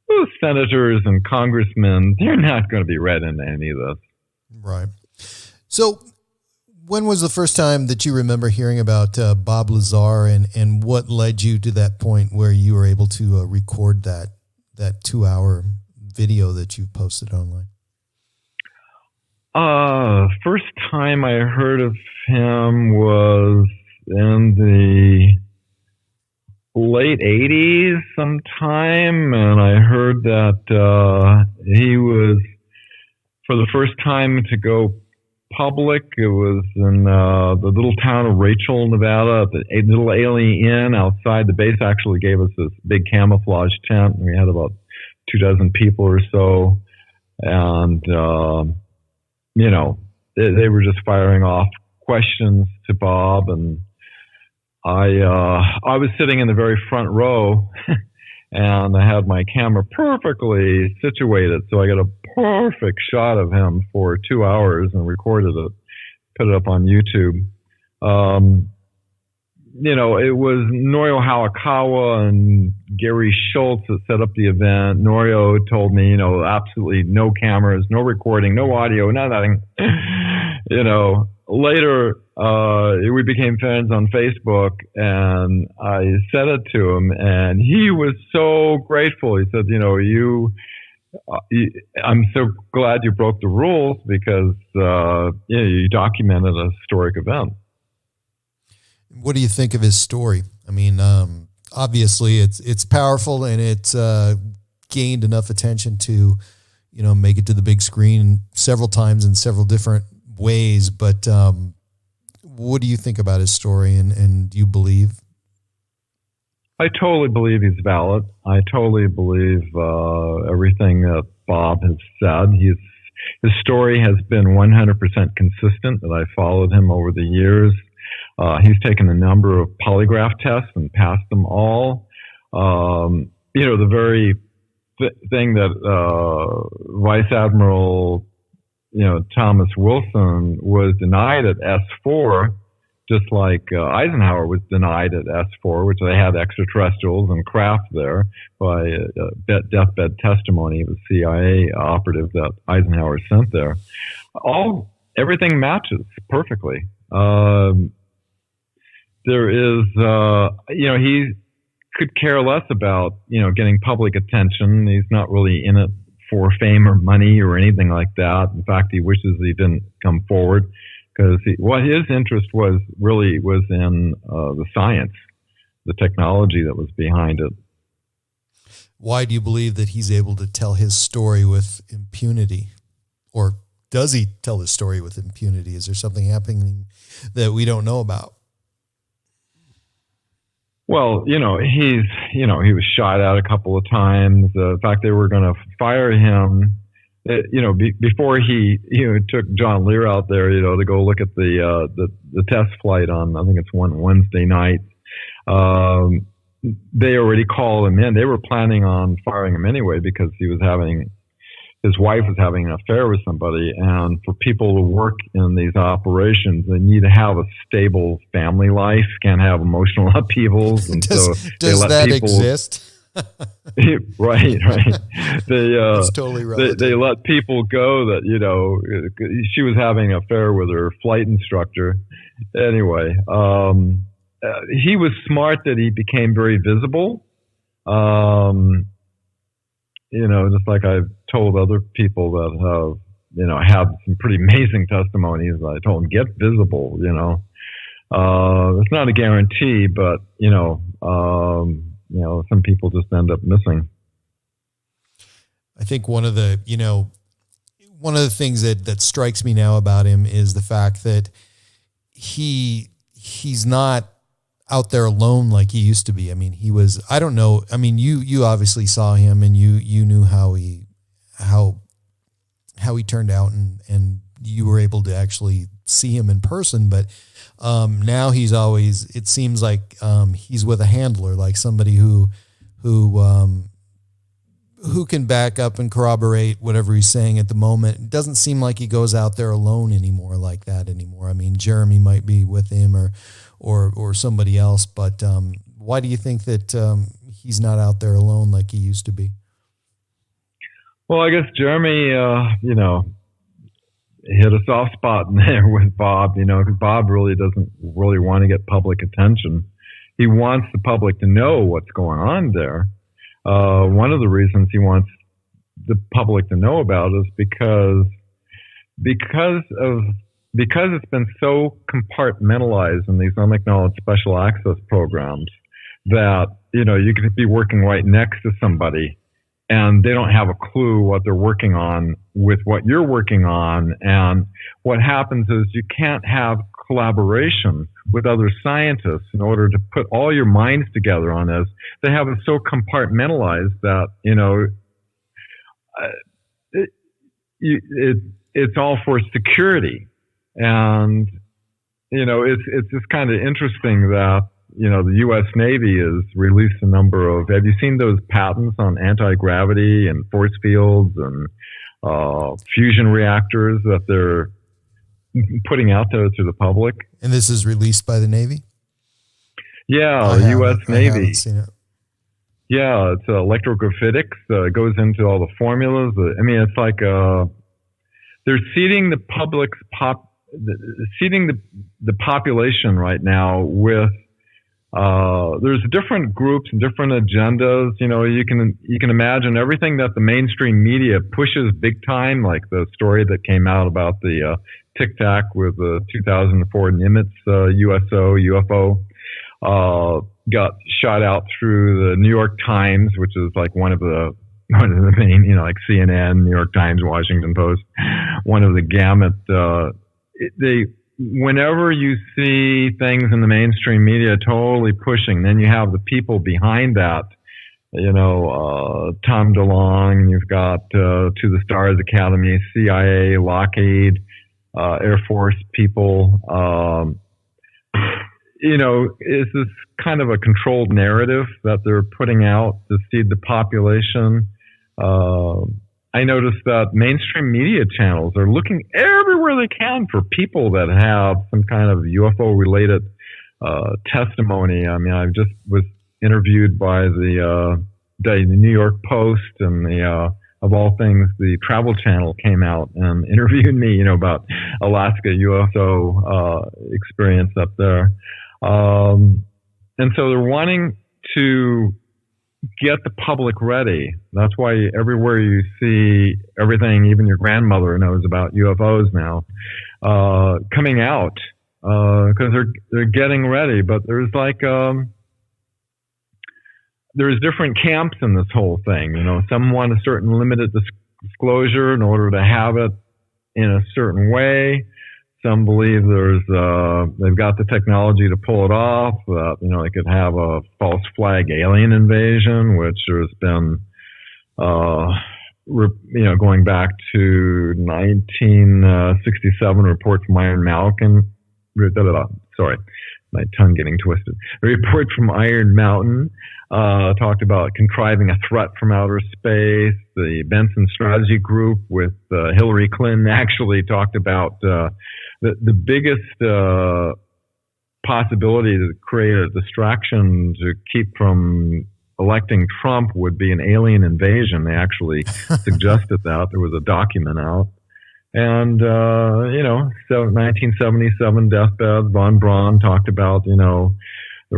Speaker 1: those senators and congressmen, they're not going to be read into any of this.
Speaker 2: Right. So when was the first time that you remember hearing about Bob Lazar, and what led you to that point where you were able to record that 2-hour video that you've posted online?
Speaker 1: First time I heard of him was in the late 80s sometime, and I heard that he was, for the first time to go public, it was in the little town of Rachel, Nevada, at the little alien inn outside. The base actually gave us this big camouflage tent, and we had about 24 people or so, and they were just firing off questions to Bob, and I was sitting in the very front row, and I had my camera perfectly situated, so I got a perfect shot of him for 2 hours and recorded it, put it up on YouTube. It was Norio Hayakawa and Gary Schultz that set up the event. Norio told me, absolutely no cameras, no recording, no audio, nothing. Later, we became friends on Facebook, and I said it to him, and he was so grateful. He said, I'm so glad you broke the rules because, you documented a historic event.
Speaker 2: What do you think of his story? I mean, obviously it's powerful, and it's gained enough attention to, make it to the big screen several times in several different ways. But what do you think about his story, and do you believe?
Speaker 1: I totally believe he's valid. I totally believe everything that Bob has said. His story has been 100% consistent, that I followed him over the years. He's taken a number of polygraph tests and passed them all. The very thing that Vice Admiral, Thomas Wilson was denied at S4, just like Eisenhower was denied at S4, which they had extraterrestrials and craft there by deathbed testimony of a CIA operative that Eisenhower sent there. Everything matches perfectly. There is, he could care less about, getting public attention. He's not really in it for fame or money or anything like that. In fact, he wishes he didn't come forward because what his interest was in the science, the technology that was behind it.
Speaker 2: Why do you believe that he's able to tell his story with impunity? Or does he tell his story with impunity? Is there something happening that we don't know about?
Speaker 1: Well, he was shot at a couple of times. In fact, they were going to fire him, before he, took John Lear out there, to go look at the test flight on, I think it's one Wednesday night. They already called him in. They were planning on firing him anyway because his wife was having an affair with somebody. And for people to work in these operations, they need to have a stable family life, can't have emotional upheavals. And
Speaker 2: does that exist?
Speaker 1: Right.
Speaker 2: It's totally relative.
Speaker 1: They let people go that, she was having an affair with her flight instructor. Anyway, he was smart that he became very visible. Just like I've told other people that have, had some pretty amazing testimonies. I told them, get visible, it's not a guarantee, but, some people just end up missing.
Speaker 2: I think one of the things that strikes me now about him is the fact that he's not out there alone like he used to be. I mean, I don't know. I mean, you obviously saw him and you knew how he turned out and you were able to actually see him in person. But now it seems like he's with a handler, like somebody who can back up and corroborate whatever he's saying at the moment. It doesn't seem like he goes out there alone anymore like that anymore. I mean, Jeremy might be with him or somebody else, but why do you think that he's not out there alone like he used to be?
Speaker 1: Well, I guess Jeremy, hit a soft spot in there with Bob, because Bob really doesn't really want to get public attention. He wants the public to know what's going on there. One of the reasons he wants the public to know about it is because it's been so compartmentalized in these unacknowledged special access programs that, you could be working right next to somebody and they don't have a clue what they're working on with what you're working on. And what happens is you can't have collaboration with other scientists in order to put all your minds together on this. They have it so compartmentalized that, it's all for security. And, it's just kind of interesting that, the U.S. Navy has released a number of, have you seen those patents on anti-gravity and force fields and fusion reactors that they're putting out there to the public?
Speaker 2: And this is released by the Navy?
Speaker 1: Yeah, the U.S. Navy.
Speaker 2: I haven't seen it.
Speaker 1: Yeah, it's electrographics. It goes into all the formulas. It's like they're seeding the public's the population right now with. There's different groups and different agendas. You can imagine everything that the mainstream media pushes big time, like the story that came out about the Tic Tac with the 2004 Nimitz UFO got shot out through the New York Times, which is like one of the main, like CNN, New York Times, Washington Post, one of the gamut. Whenever you see things in the mainstream media totally pushing, then you have the people behind that, Tom DeLonge, and you've got To the Stars Academy, CIA, Lockheed, Air Force people. Is this kind of a controlled narrative that they're putting out to seed the population? I noticed that mainstream media channels are looking everywhere they can for people that have some kind of UFO-related testimony. I just was interviewed by the New York Post and the of all things, the Travel Channel came out and interviewed me, about Alaska UFO experience up there. And so they're wanting to get the public ready. That's why everywhere you see everything, even your grandmother knows about UFOs now, coming out, because they're getting ready. But there's there's different camps in this whole thing. Some want a certain limited disclosure in order to have it in a certain way. Some believe they've got the technology to pull it off. They could have a false flag alien invasion, which has been, going back to 1967 report from Iron Mountain. Sorry, my tongue getting twisted. A report from Iron Mountain talked about contriving a threat from outer space. The Benson Strategy Group with Hillary Clinton actually talked about the biggest possibility to create a distraction to keep from electing Trump would be an alien invasion. They actually suggested that. There was a document out. And, 1977 deathbed, von Braun talked about, we're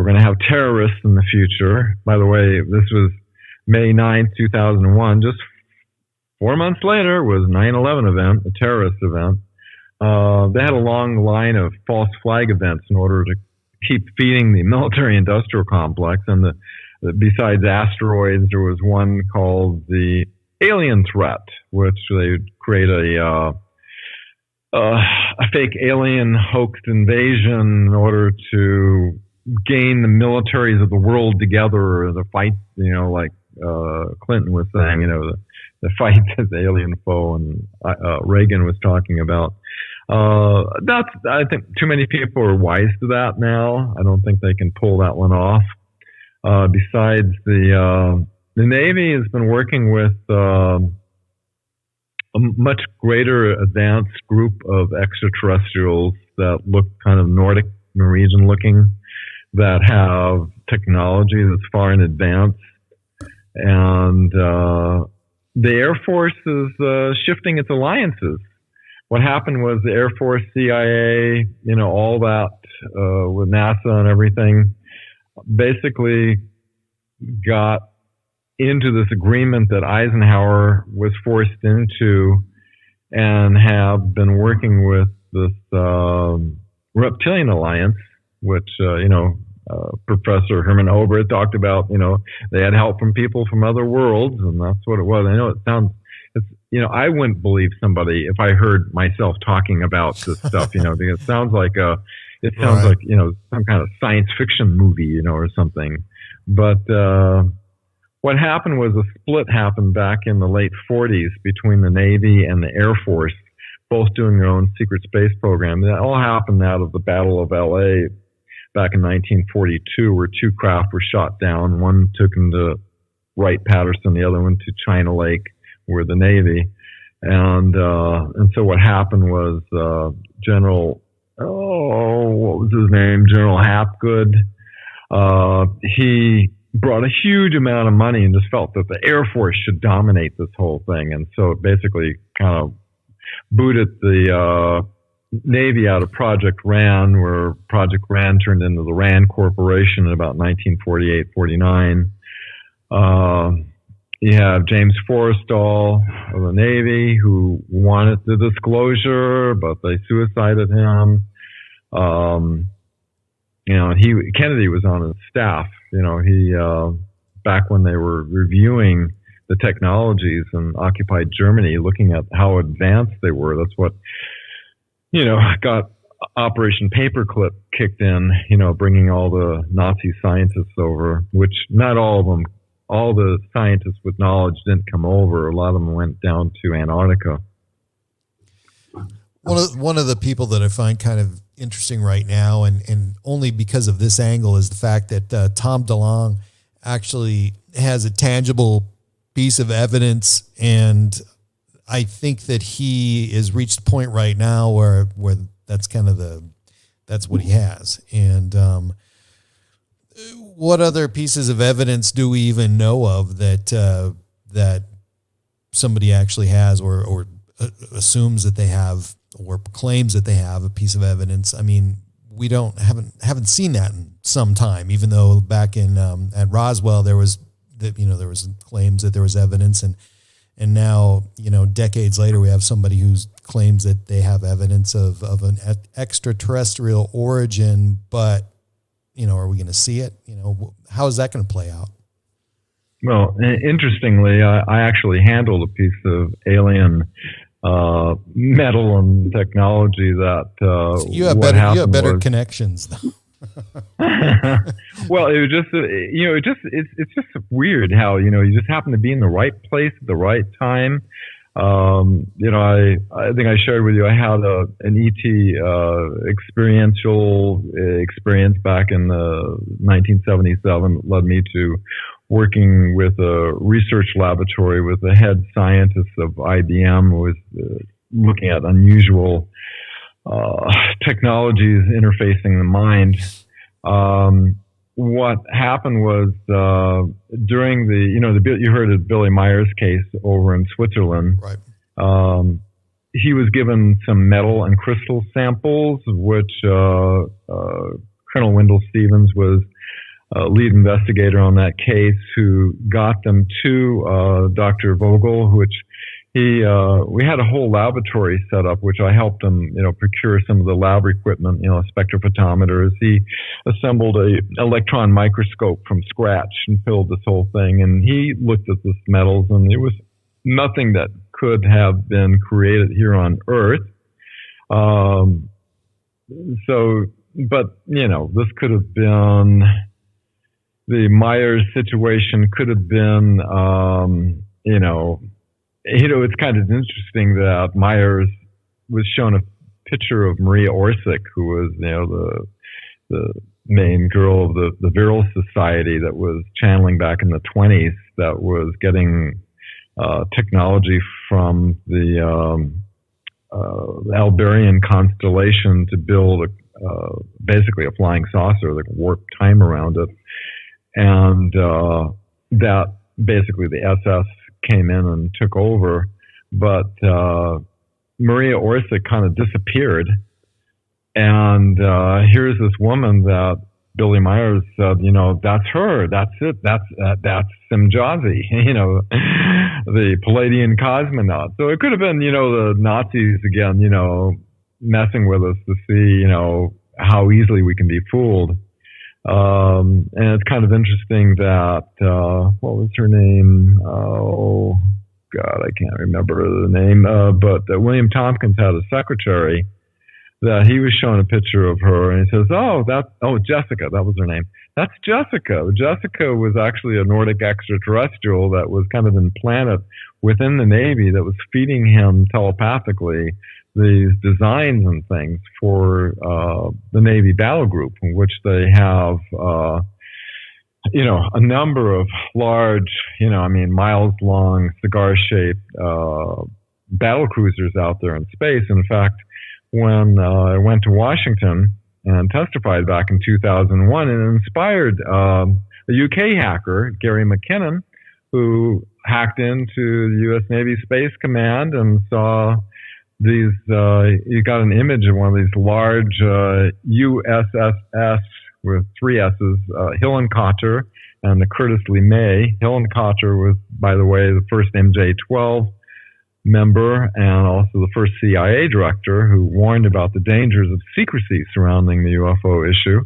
Speaker 1: going to have terrorists in the future. By the way, this was May 9th, 2001. Just 4 months later was 9/11 event, a terrorist event. They had a long line of false flag events in order to keep feeding the military-industrial complex. And besides asteroids, there was one called the alien threat, which they would create a fake alien hoaxed invasion in order to gain the militaries of the world together to fight, like Clinton was saying, the fight as alien foe, and Reagan was talking about. I think too many people are wise to that now. I don't think they can pull that one off. Besides, the Navy has been working with a much greater advanced group of extraterrestrials that look kind of Nordic, Norwegian looking, that have technology that's far in advance. And the Air Force is shifting its alliances. What happened was the Air Force, CIA, all that with NASA and everything, basically got into this agreement that Eisenhower was forced into, and have been working with this reptilian alliance, which Professor Herman Ober talked about. They had help from people from other worlds, and that's what it was. I know it sounds, I wouldn't believe somebody if I heard myself talking about this stuff, because it sounds like some kind of science fiction movie, or something. But what happened was a split happened back in the late 40s between the Navy and the Air Force, both doing their own secret space program. That all happened out of the Battle of L.A. back in 1942, where two craft were shot down. One took them to Wright-Patterson, the other one to China Lake, where the Navy. And so what happened was General Hapgood, he brought a huge amount of money and just felt that the Air Force should dominate this whole thing. And so it basically kind of booted the Navy out of Project RAND, where Project RAND turned into the RAND Corporation in about 1948-49. You have James Forrestal of the Navy, who wanted the disclosure, but they suicided him. Kennedy was on his staff. He back when they were reviewing the technologies in occupied Germany, looking at how advanced they were. That's what got Operation Paperclip kicked in. Bringing all the Nazi scientists over, which not all of them. All the scientists with knowledge didn't come over. A lot of them went down to Antarctica.
Speaker 2: One of the people that I find kind of interesting right now, and only because of this angle, is the fact that Tom DeLonge actually has a tangible piece of evidence, and I think that he has reached the point right now where that's kind of that's what he has. And what other pieces of evidence do we even know of that somebody actually has or assumes that they have or claims that they have a piece of evidence. I mean, we haven't seen that in some time, even though back in at Roswell there was claims that there was evidence, and now, decades later, we have somebody who claims that they have evidence of an extraterrestrial origin, but, are we going to see it? How is that going to play out?
Speaker 1: Well, interestingly, I actually handled a piece of alien metal and technology that
Speaker 2: so you have better connections, though.
Speaker 1: Well, it was just, it's just weird how, you just happen to be in the right place at the right time. I think I shared with you, I had an ET experiential experience back in 1977 that led me to working with a research laboratory with the head scientist of IBM, who was looking at unusual technologies interfacing the mind. What happened was during you heard of Billy Meyer's case over in Switzerland.
Speaker 2: Right.
Speaker 1: He was given some metal and crystal samples, which Colonel Wendell Stevens was lead investigator on that case, who got them to Dr. Vogel, which we had a whole laboratory set up, which I helped him, procure some of the lab equipment, spectrophotometers. He assembled a electron microscope from scratch and filled this whole thing. And he looked at this metals, and it was nothing that could have been created here on Earth. This could have been, the Myers situation could have been, it's kind of interesting that Myers was shown a picture of Maria Orsic, who was, the main girl of the Viral Society that was channeling back in the 1920s, that was getting technology from the Albarian constellation to build basically a flying saucer that could warp time around it. And that basically the SS came in and took over, but Maria Orsic kind of disappeared. And here's this woman that Billy Myers said, that's her, that's it, that's Simjazi, the Palladian cosmonaut. So it could have been, the Nazis again, messing with us to see, how easily we can be fooled. And it's kind of interesting that, what was her name? Oh, God, I can't remember the name. But William Tompkins had a secretary that he was showing a picture of her, and he says, Jessica, that was her name. That's Jessica. Jessica was actually a Nordic extraterrestrial that was kind of implanted within the Navy that was feeding him telepathically these designs and things for the Navy battle group, in which they have, a number of large, miles-long, cigar-shaped battle cruisers out there in space. In fact, when I went to Washington and testified back in 2001, it inspired a UK hacker, Gary McKinnon, who hacked into the U.S. Navy Space Command and saw these, you got an image of one of these large USSS with 3 S's, Hillenkotter and the Curtis LeMay. Hillenkotter was, by the way, the first MJ-12 member and also the first CIA director who warned about the dangers of secrecy surrounding the UFO issue.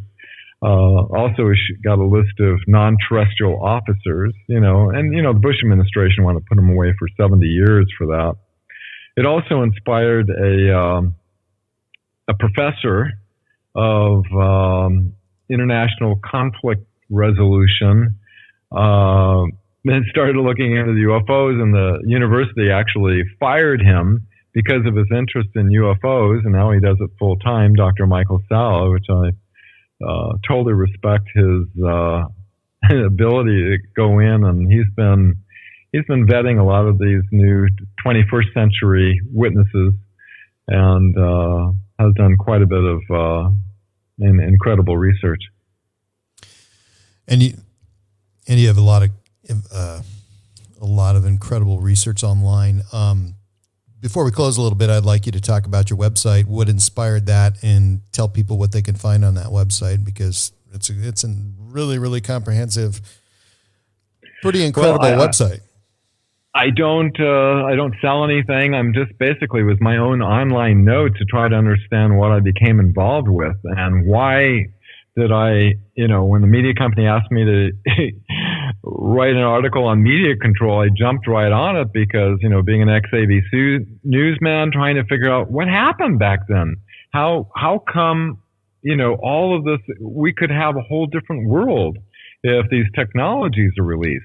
Speaker 1: Also got a list of non-terrestrial officers, and the Bush administration wanted to put them away for 70 years for that. It also inspired a professor of international conflict resolution, and started looking into the UFOs, and the university actually fired him because of his interest in UFOs, and now he does it full time, Dr. Michael Salla, which I totally respect his ability to go in, and he's been vetting a lot of these new 21st century witnesses, and has done quite a bit of incredible research. And
Speaker 2: you have a lot a lot of incredible research online. Before we close a little bit, I'd like you to talk about your website, what inspired that, and tell people what they can find on that website, because it's a really, really comprehensive, pretty incredible website.
Speaker 1: I don't sell anything. I'm just basically with my own online note to try to understand what I became involved with and why did I, when the media company asked me to write an article on media control, I jumped right on it because, being an ex-ABC newsman, trying to figure out what happened back then. How come, all of this, we could have a whole different world if these technologies are released.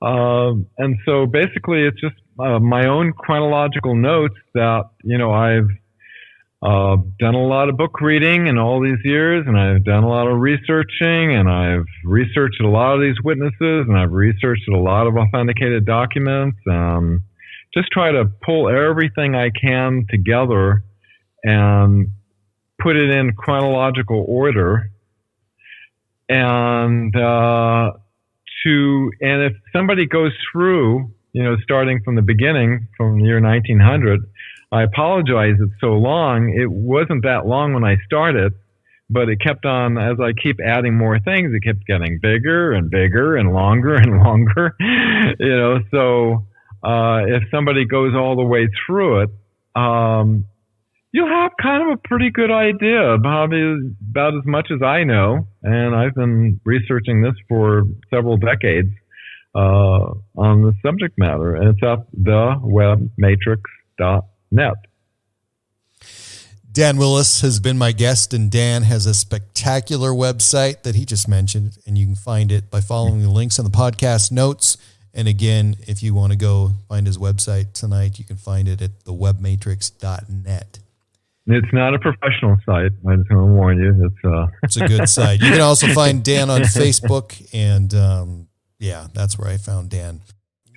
Speaker 1: And so basically it's just my own chronological notes that, I've done a lot of book reading in all these years, and I've done a lot of researching, and I've researched a lot of these witnesses, and I've researched a lot of authenticated documents. Just try to pull everything I can together and put it in chronological order. And if somebody goes through, starting from the beginning, from the year 1900, I apologize it's so long. It wasn't that long when I started, but it kept on, as I keep adding more things, it kept getting bigger and bigger and longer and longer, so if somebody goes all the way through it, you'll have kind of a pretty good idea about as much as I know, and I've been researching this for several decades on the subject matter, and it's at thewebmatrix.net.
Speaker 2: Dan Willis has been my guest, and Dan has a spectacular website that he just mentioned, and you can find it by following the links on the podcast notes. And again, if you want to go find his website tonight, you can find it at thewebmatrix.net. It's
Speaker 1: not a professional site. I just want to warn you.
Speaker 2: It's a good site. You can also find Dan on Facebook, and that's where I found Dan.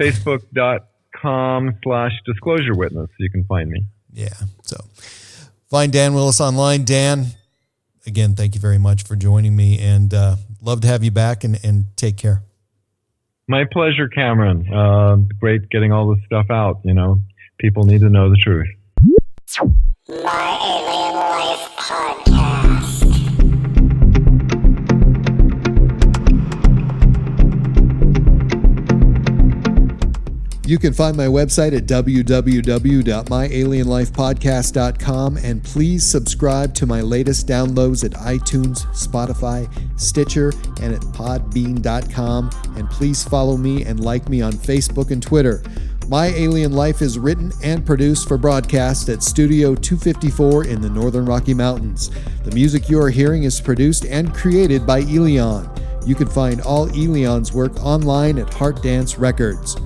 Speaker 1: Facebook.com/disclosure witness. You can find me.
Speaker 2: Yeah. So find Dan Willis online. Dan, again, thank you very much for joining me, and love to have you back, and take care.
Speaker 1: My pleasure, Cameron. Great getting all this stuff out. People need to know the truth.
Speaker 3: My Alien Life Podcast.
Speaker 2: You can find my website at www.myalienlifepodcast.com, and please subscribe to my latest downloads at iTunes, Spotify, Stitcher, and at podbean.com. And please follow me and like me on Facebook and Twitter. My Alien Life is written and produced for broadcast at Studio 254 in the Northern Rocky Mountains. The music you are hearing is produced and created by Elion. You can find all Elion's work online at Heart Dance Records.